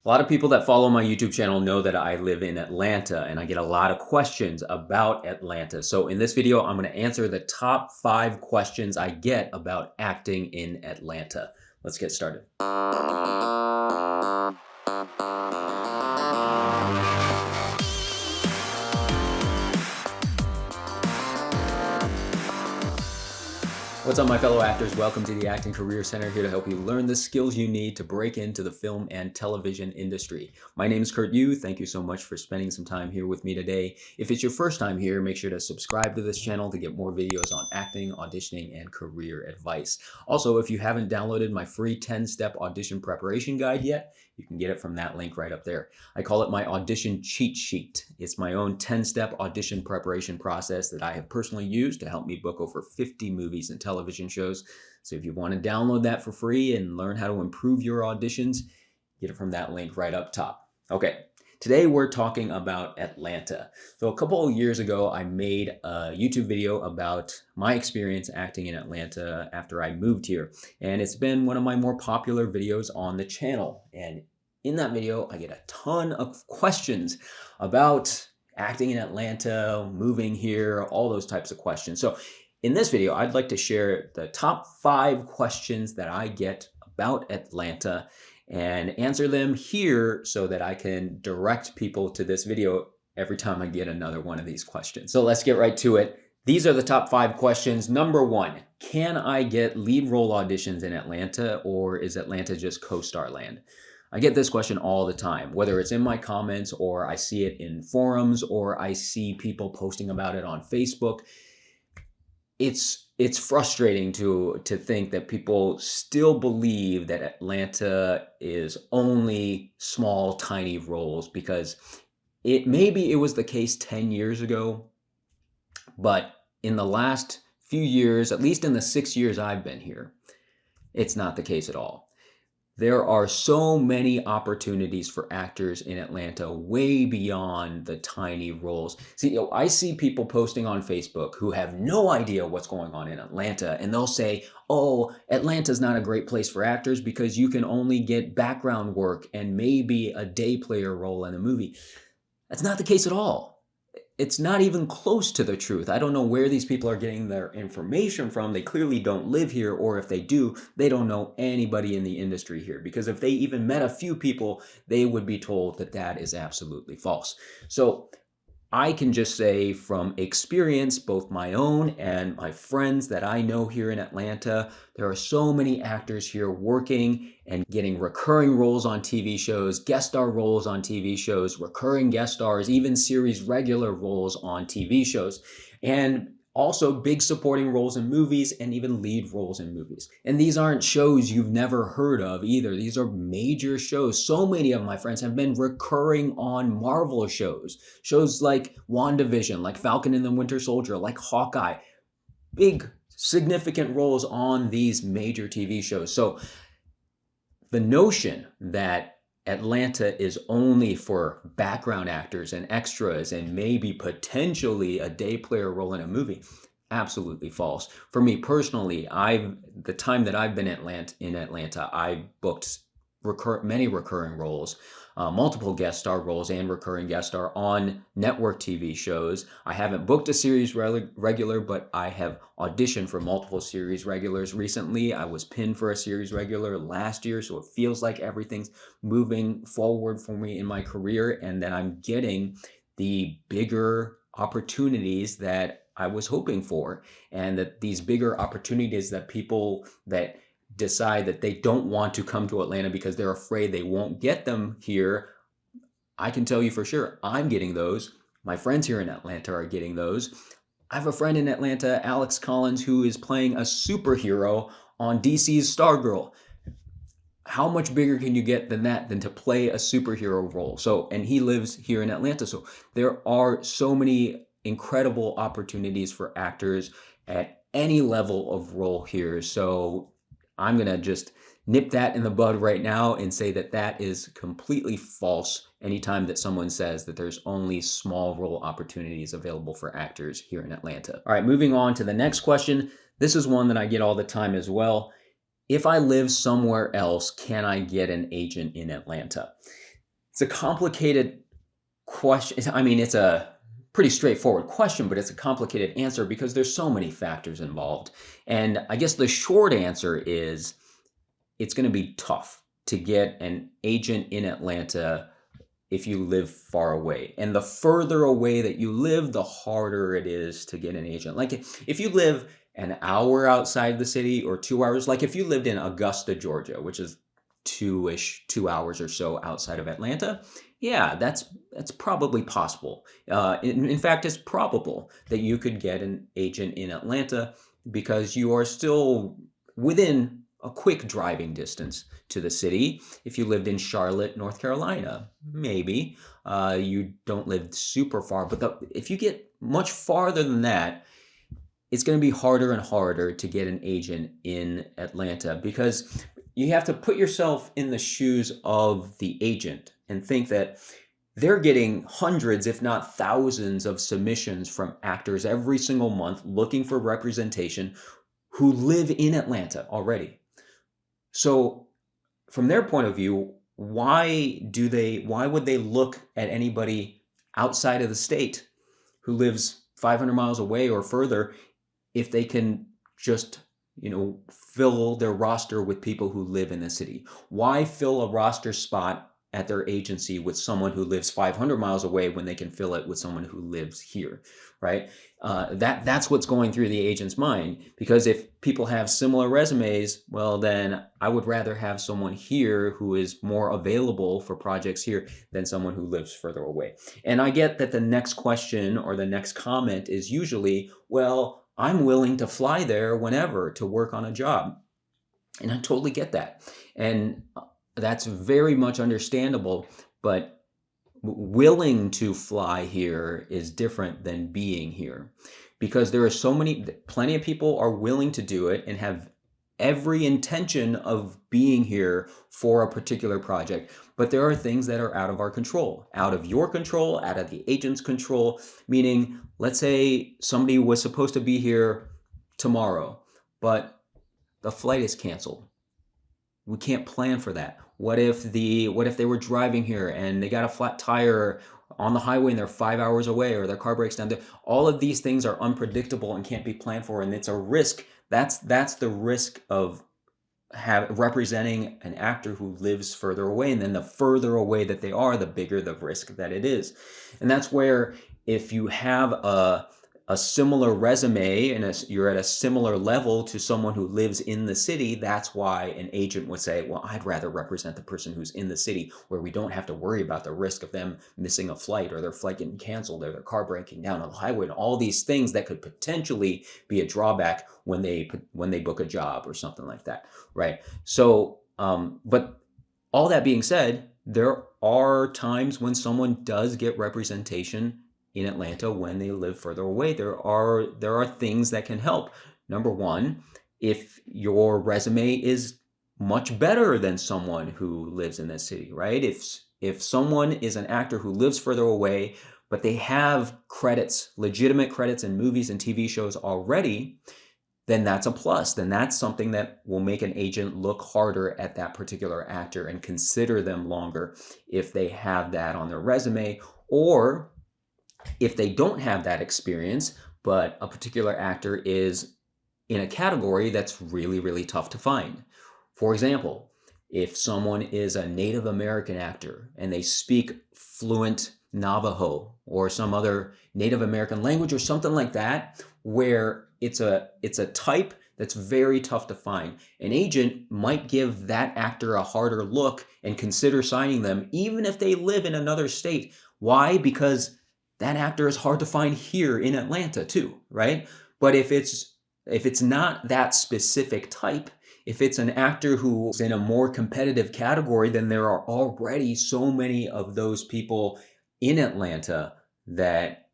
A lot of people that follow my YouTube channel know that I live in Atlanta and I get a lot of questions about Atlanta. So in this video, I'm going to answer the top 5 questions I get about acting in Atlanta. Let's get started. What's up, my fellow actors? Welcome to the Acting Career Center, here to help you learn the skills you need to break into the film and television industry. My name is Kurt Yu. Thank you so much for spending some time here with me today. If it's your first time here, make sure to subscribe to this channel to get more videos on acting, auditioning, and career advice. Also, if you haven't downloaded my free 10-step audition preparation guide yet, you can get it from that link right up there. I call it my audition cheat sheet. It's my own 10-step audition preparation process that I have personally used to help me book over 50 movies and television shows. So if you want to download that for free and learn how to improve your auditions, get it from that link right up top. Okay, today we're talking about Atlanta. So a couple of years ago, I made a YouTube video about my experience acting in Atlanta after I moved here. And it's been one of my more popular videos on the channel. And in that video, I get a ton of questions about acting in Atlanta, moving here, all those types of questions. So in this video, I'd like to share the top 5 questions that I get about Atlanta and answer them here so that I can direct people to this video every time I get another one of these questions. So let's get right to it. These are the top 5 questions. Number 1, can I get lead role auditions in Atlanta, or is Atlanta just co-star land? I get this question all the time, whether it's in my comments or I see it in forums or I see people posting about it on Facebook. It's frustrating to think that people still believe that Atlanta is only small, tiny roles, because maybe it was the case 10 years ago, but in the last few years, at least in the 6 years I've been here, it's not the case at all. There are so many opportunities for actors in Atlanta way beyond the tiny roles. See, I see people posting on Facebook who have no idea what's going on in Atlanta, and they'll say, oh, Atlanta's not a great place for actors because you can only get background work and maybe a day player role in a movie. That's not the case at all. It's not even close to the truth. I don't know where these people are getting their information from. They clearly don't live here, or if they do, they don't know anybody in the industry here, because if they even met a few people, they would be told that that is absolutely false. So I can just say from experience, both my own and my friends that I know here in Atlanta, there are so many actors here working and getting recurring roles on TV shows, guest star roles on TV shows, recurring guest stars, even series regular roles on TV shows, and also big supporting roles in movies and even lead roles in movies. And these aren't shows you've never heard of either. These are major shows. So many of my friends have been recurring on Marvel shows like WandaVision, like Falcon and the Winter Soldier, like Hawkeye. Big, significant roles on these major TV shows. So the notion that Atlanta is only for background actors and extras and maybe potentially a day player role in a movie, absolutely false. For me personally, the time that I've been in Atlanta, I booked many recurring roles, multiple guest star roles and recurring guest star on network TV shows. I haven't booked a series regular, but I have auditioned for multiple series regulars recently. I was pinned for a series regular last year, so it feels like everything's moving forward for me in my career, and that I'm getting the bigger opportunities that I was hoping for, and that these bigger opportunities that people that decide that they don't want to come to Atlanta because they're afraid they won't get them here, I can tell you for sure, I'm getting those. My friends here in Atlanta are getting those. I have a friend in Atlanta, Alex Collins, who is playing a superhero on DC's Stargirl. How much bigger can you get than that, than to play a superhero role? So, and he lives here in Atlanta. So there are so many incredible opportunities for actors at any level of role here. So I'm going to just nip that in the bud right now and say that that is completely false anytime that someone says that there's only small role opportunities available for actors here in Atlanta. All right, moving on to the next question. This is one that I get all the time as well. If I live somewhere else, can I get an agent in Atlanta? it's a complicated question. I mean, it's a pretty straightforward question, but it's a complicated answer because there's so many factors involved. And I guess the short answer is it's going to be tough to get an agent in Atlanta if you live far away. And the further away that you live, the harder it is to get an agent. Like if you live an hour outside the city or 2 hours, like if you lived in Augusta, Georgia, which is 2 hours or so outside of Atlanta, yeah, that's probably possible. In fact, it's probable that you could get an agent in Atlanta because you are still within a quick driving distance to the city. If you lived in Charlotte, North Carolina, maybe you don't live super far. But if you get much farther than that, it's going to be harder and harder to get an agent in Atlanta because you have to put yourself in the shoes of the agent and think that they're getting hundreds, if not thousands, of submissions from actors every single month looking for representation who live in Atlanta already. So from their point of view, why would they look at anybody outside of the state who lives 500 miles away or further if they can just, fill their roster with people who live in the city? Why fill a roster spot at their agency with someone who lives 500 miles away when they can fill it with someone who lives here, right? That's what's going through the agent's mind, because if people have similar resumes, well, then I would rather have someone here who is more available for projects here than someone who lives further away. And I get that the next question or the next comment is usually, well, I'm willing to fly there whenever to work on a job. And I totally get that. And that's very much understandable, but willing to fly here is different than being here, because there are plenty of people are willing to do it and have every intention of being here for a particular project. But there are things that are out of our control, out of your control, out of the agent's control, meaning, let's say somebody was supposed to be here tomorrow, but the flight is canceled. We can't plan for that. What if they were driving here and they got a flat tire on the highway and they're 5 hours away, or their car breaks down? All of these things are unpredictable and can't be planned for, and it's a risk. That's the risk of representing an actor who lives further away, and then the further away that they are, the bigger the risk that it is. And that's where, if you have a similar resume and you're at a similar level to someone who lives in the city, that's why an agent would say, well, I'd rather represent the person who's in the city, where we don't have to worry about the risk of them missing a flight, or their flight getting canceled, or their car breaking down on the highway, and all these things that could potentially be a drawback when they book a job or something like that, right? So, but all that being said, there are times when someone does get representation in Atlanta when they live further away. There are things that can help. Number one, if your resume is much better than someone who lives in the city, right? If someone is an actor who lives further away, but they have credits, legitimate credits in movies and TV shows already, then that's a plus. Then that's something that will make an agent look harder at that particular actor and consider them longer if they have that on their resume. Or if they don't have that experience, but a particular actor is in a category that's really, really tough to find. For example, if someone is a Native American actor and they speak fluent Navajo or some other Native American language or something like that, where it's a type that's very tough to find, an agent might give that actor a harder look and consider signing them even if they live in another state. Why? Because that actor is hard to find here in Atlanta too, right? But if it's not that specific type, if it's an actor who's in a more competitive category, then there are already so many of those people in Atlanta that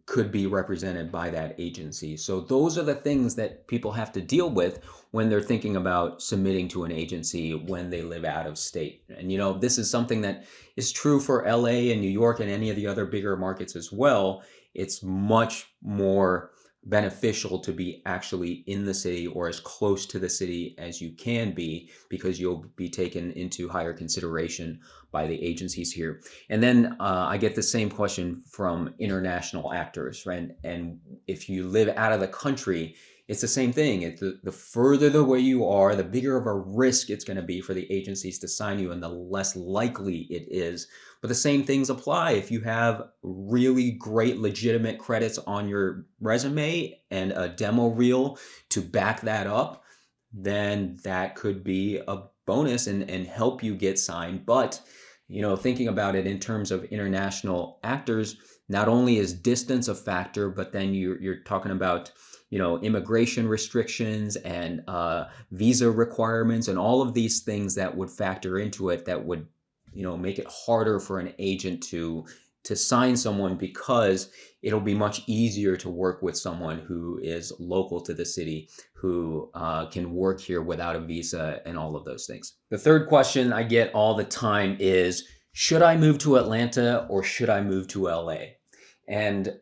could be represented by that agency. So those are the things that people have to deal with when they're thinking about submitting to an agency when they live out of state. And this is something that is true for LA and New York and any of the other bigger markets as well. It's much more beneficial to be actually in the city or as close to the city as you can be, because you'll be taken into higher consideration by the agencies here. And then I get the same question from international actors, right? And if you live out of the country, it's the same thing. The further away you are, the bigger of a risk it's going to be for the agencies to sign you, and the less likely it is. But the same things apply if you have really great legitimate credits on your resume and a demo reel to back that up, then that could be a bonus and help you get signed. But thinking about it in terms of international actors, not only is distance a factor, but then you're talking about immigration restrictions and visa requirements and all of these things that would factor into it, that would make it harder for an agent to sign someone, because it'll be much easier to work with someone who is local to the city, who can work here without a visa and all of those things. The third question I get all the time is, should I move to Atlanta or should I move to LA? And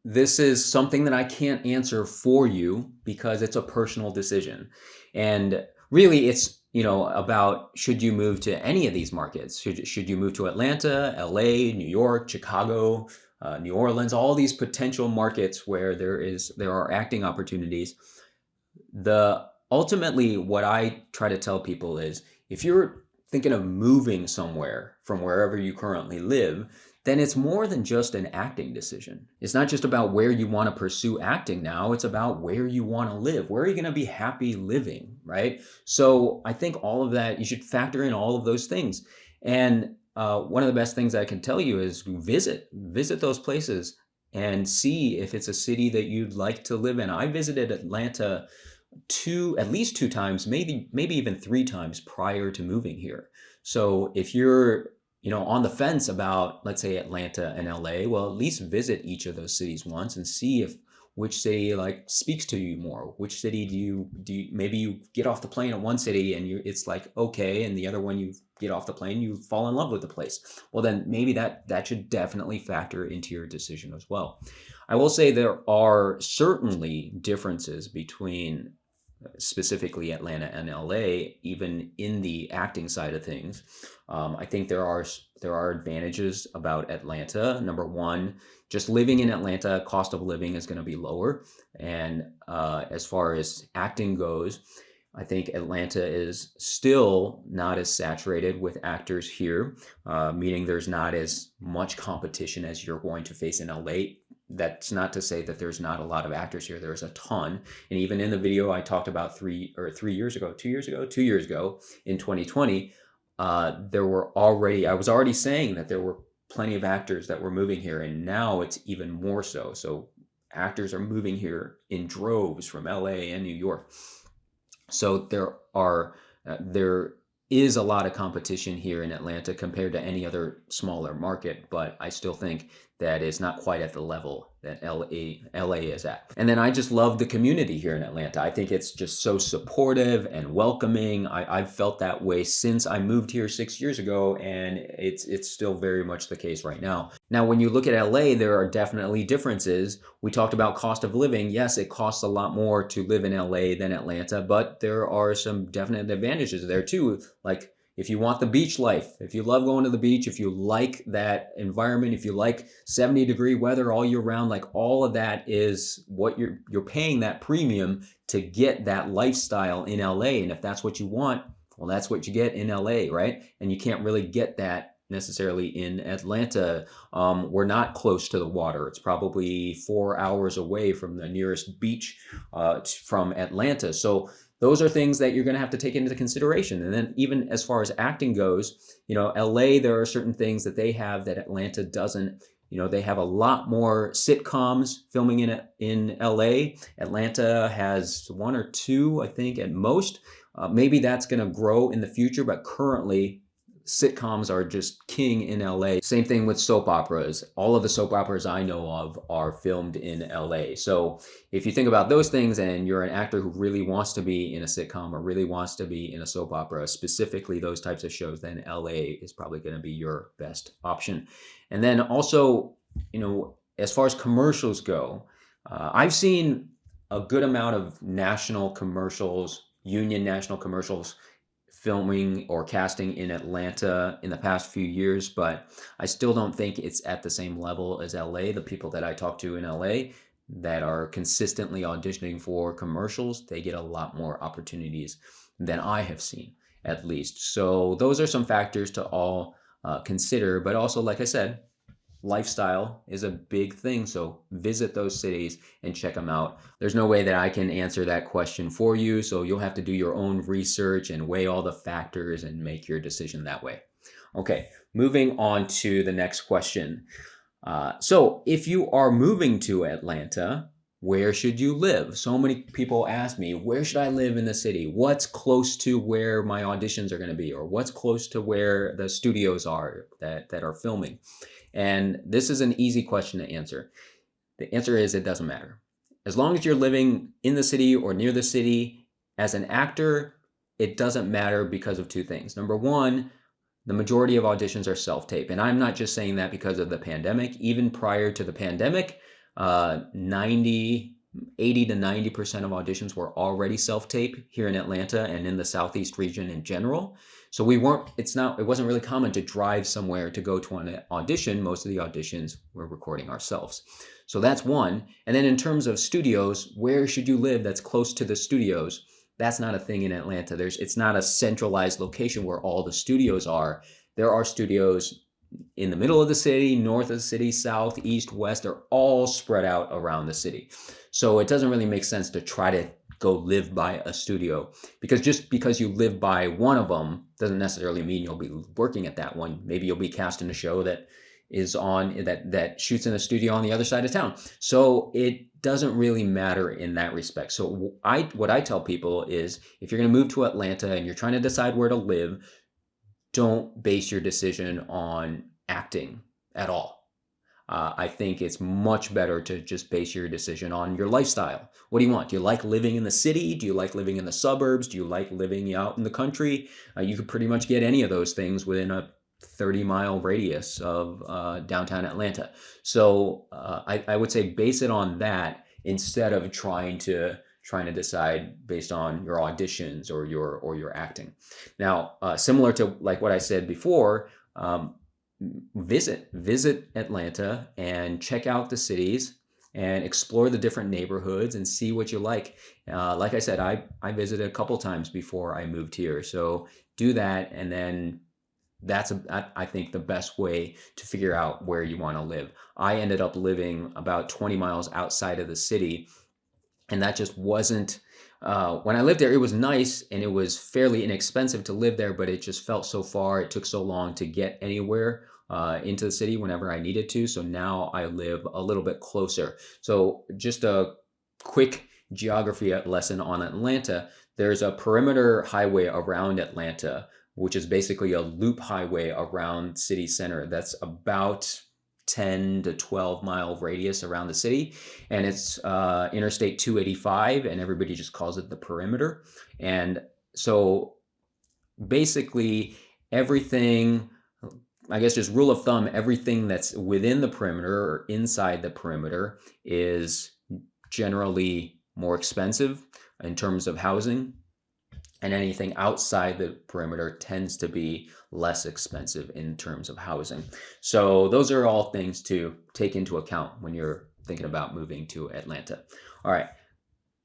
this is something that I can't answer for you, because it's a personal decision. And really it's about, should you move to any of these markets? Should you move to Atlanta, LA, New York, Chicago, New Orleans, all these potential markets where there are acting opportunities? Ultimately, what I try to tell people is, if you're thinking of moving somewhere from wherever you currently live, then it's more than just an acting decision. It's not just about where you want to pursue acting now, it's about where you want to live. Where are you going to be happy living, right? So I think all of that, you should factor in all of those things. And one of the best things I can tell you is visit those places and see if it's a city that you'd like to live in. I visited Atlanta at least two times, maybe even three times prior to moving here. So if you're on the fence about, let's say, Atlanta and LA, well, at least visit each of those cities once and see which city speaks to you more. Which city do you maybe you get off the plane at one city and it's like okay, and the other one you get off the plane, you fall in love with the place. Well, then maybe that should definitely factor into your decision as well. I will say there are certainly differences between specifically Atlanta and LA, even in the acting side of things. I think there are advantages about Atlanta. Number one, just living in Atlanta, cost of living is going to be lower. And as far as acting goes, I think Atlanta is still not as saturated with actors here, meaning there's not as much competition as you're going to face in LA. That's not to say that there's not a lot of actors here. There's a ton. And even in the video I talked about 2 years ago in 2020, I was already saying that there were plenty of actors that were moving here, and now it's even more so. So actors are moving here in droves from LA and New York. So there is a lot of competition here in Atlanta compared to any other smaller market, but I still think that is not quite at the level that LA is at. And then I just love the community here in Atlanta. I think it's just so supportive and welcoming. I've felt that way since I moved here 6 years ago, and it's still very much the case right now. Now, when you look at LA, there are definitely differences. We talked about cost of living. Yes, it costs a lot more to live in LA than Atlanta, but there are some definite advantages there too. Like, if you want the beach life, if you love going to the beach, if you like that environment, if you like 70-degree weather all year round, like all of that is what you're paying that premium to get that lifestyle in LA. And if that's what you want, well, that's what you get in LA, right? And you can't really get that necessarily in Atlanta. We're not close to the water. It's probably 4 hours away from the nearest beach from Atlanta. So those are things that you're going to have to take into consideration. And then even as far as acting goes, LA, there are certain things that they have that Atlanta doesn't. They have a lot more sitcoms filming in LA. Atlanta has one or two, I think, at most. Maybe that's going to grow in the future, but currently sitcoms are just king in LA. Same thing with soap operas. All of the soap operas I know of are filmed in LA. So if you think about those things and you're an actor who really wants to be in a sitcom or really wants to be in a soap opera, specifically those types of shows, then LA is probably going to be your best option. And then also, as far as commercials go, I've seen a good amount of national commercials, union national commercials, filming or casting in Atlanta in the past few years, but I still don't think it's at the same level as LA. The people that I talk to in LA that are consistently auditioning for commercials, they get a lot more opportunities than I have seen, at least. So those are some factors to all consider. But also, like I said, lifestyle is a big thing. So visit those cities and check them out. There's no way that I can answer that question for you. So you'll have to do your own research and weigh all the factors and make your decision that way. Okay, moving on to the next question. So if you are moving to Atlanta, where should you live? So many people ask me, where should I live in the city? What's close to where my auditions are going to be? Or what's close to where the studios are that are filming? And this is an easy question to answer. The answer is it doesn't matter. As long as you're living in the city or near the city, as an actor, it doesn't matter because of two things. Number one, the majority of auditions are self-tape. And I'm not just saying that because of the pandemic. Even prior to the pandemic, 80 to 90% of auditions were already self-tape here in Atlanta and in the Southeast region in general. So it wasn't really common to drive somewhere to go to an audition. Most of the auditions we're recording ourselves. So that's one. And then in terms of studios, where should you live that's close to the studios? That's not a thing in Atlanta. It's not a centralized location where all the studios are. There are studios in the middle of the city, north of the city, south, east, west. They're all spread out around the city. So it doesn't really make sense to try to go live by a studio, because just because you live by one of them doesn't necessarily mean you'll be working at that one. Maybe you'll be cast in a show that is on that shoots in a studio on the other side of town. So it doesn't really matter in that respect. So what I tell people is, if you're going to move to Atlanta and you're trying to decide where to live, don't base your decision on acting at all. I think it's much better to just base your decision on your lifestyle. What do you want? Do you like living in the city? Do you like living in the suburbs? Do you like living out in the country? You could pretty much get any of those things within a 30-mile radius of downtown Atlanta. So I would say base it on that instead of trying to decide based on your auditions or your acting. Now, similar to like what I said before, visit Atlanta and check out the cities and explore the different neighborhoods and see what you like. Like I said, I visited a couple times before I moved here. So do that, and then that's I think the best way to figure out where you want to live. I ended up living about 20 miles outside of the city, and that just wasn't when I lived there. It was nice and it was fairly inexpensive to live there, but it just felt so far. It took so long to get anywhere into the city whenever I needed to. So now I live a little bit closer. So just a quick geography lesson on Atlanta. There's a perimeter highway around Atlanta, which is basically a loop highway around city center. That's about 10 to 12 mile radius around the city. And it's Interstate 285, and everybody just calls it the perimeter. And so basically everything, I guess just rule of thumb, everything that's within the perimeter or inside the perimeter is generally more expensive in terms of housing, and anything outside the perimeter tends to be less expensive in terms of housing. So those are all things to take into account when you're thinking about moving to Atlanta. All right,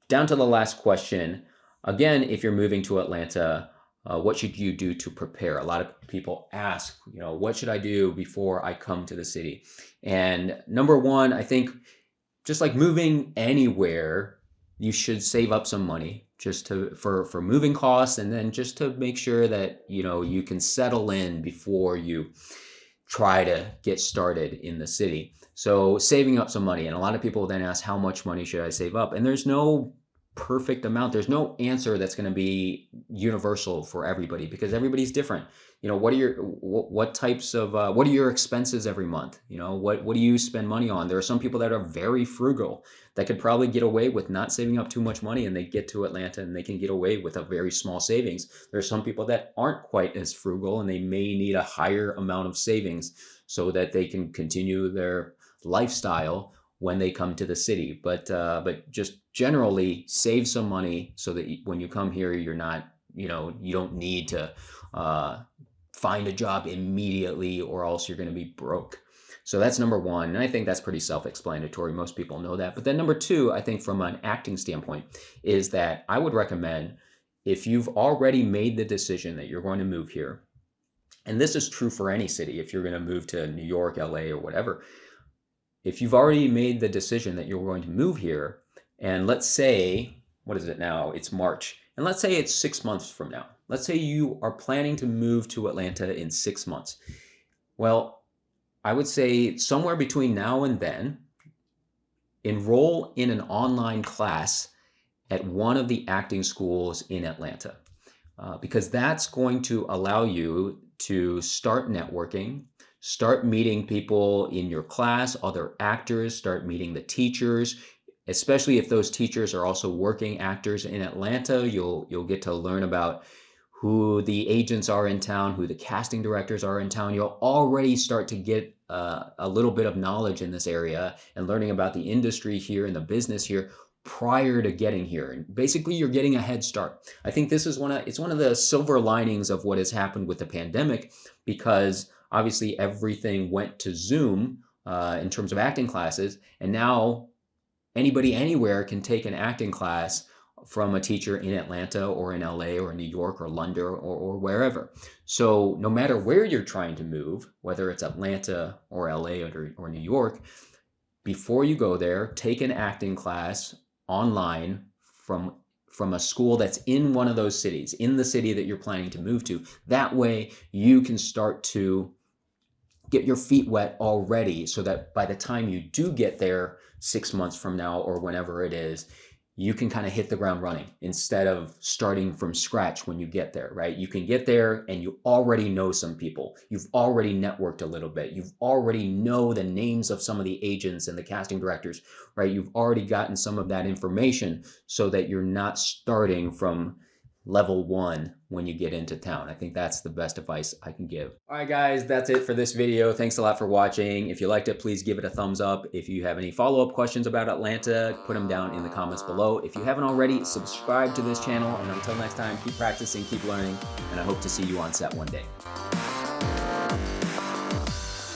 down to the last question. Again, if you're moving to Atlanta, what should you do to prepare? A lot of people ask, what should I do before I come to the city? And number one, I think just like moving anywhere, you should save up some money just for moving costs, and then just to make sure that you can settle in before you try to get started in the city. So saving up some money. And a lot of people then ask, how much money should I save up? And there's no perfect amount. There's no answer that's going to be universal for everybody, because everybody's different. What are your expenses every month? What do you spend money on? There are some people that are very frugal that could probably get away with not saving up too much money, and they get to Atlanta and they can get away with a very small savings. There are some people that aren't quite as frugal, and they may need a higher amount of savings so that they can continue their lifestyle when they come to the city. But just generally save some money so that when you come here, you're not, you don't need to find a job immediately, or else you're going to be broke. So that's number one. And I think that's pretty self-explanatory. Most people know that. But then number two, I think from an acting standpoint, is that I would recommend, if you've already made the decision that you're going to move here, and this is true for any city, if you're going to move to New York, LA, or whatever, if you've already made the decision that you're going to move here, and let's say, what is it now? It's March. And let's say it's 6 months from now. Let's say you are planning to move to Atlanta in 6 months. Well, I would say somewhere between now and then, enroll in an online class at one of the acting schools in Atlanta, because that's going to allow you to start networking, start meeting people in your class, other actors, start meeting the teachers, especially if those teachers are also working actors in Atlanta. You'll get to learn about who the agents are in town, who the casting directors are in town. You'll already start to get a little bit of knowledge in this area and learning about the industry here and the business here prior to getting here. And basically, you're getting a head start. I think this is one of the silver linings of what has happened with the pandemic, because obviously everything went to Zoom in terms of acting classes, and now anybody anywhere can take an acting class from a teacher in Atlanta or in LA or New York or London or wherever. So no matter where you're trying to move, whether it's Atlanta or LA or New York, before you go there, take an acting class online from a school that's in one of those cities, in the city that you're planning to move to. That way you can start to get your feet wet already, so that by the time you do get there 6 months from now or whenever it is, you can kind of hit the ground running instead of starting from scratch when you get there, right? You can get there and you already know some people. You've already networked a little bit. You've already know the names of some of the agents and the casting directors, right? You've already gotten some of that information so that you're not starting from level one when you get into town. I think that's the best advice I can give. All right, guys, that's it for this video. Thanks a lot for watching. If you liked it, please give it a thumbs up. If you have any follow-up questions about Atlanta, put them down in the comments below. If you haven't already, subscribe to this channel. And until next time, keep practicing, keep learning, and I hope to see you on set one day.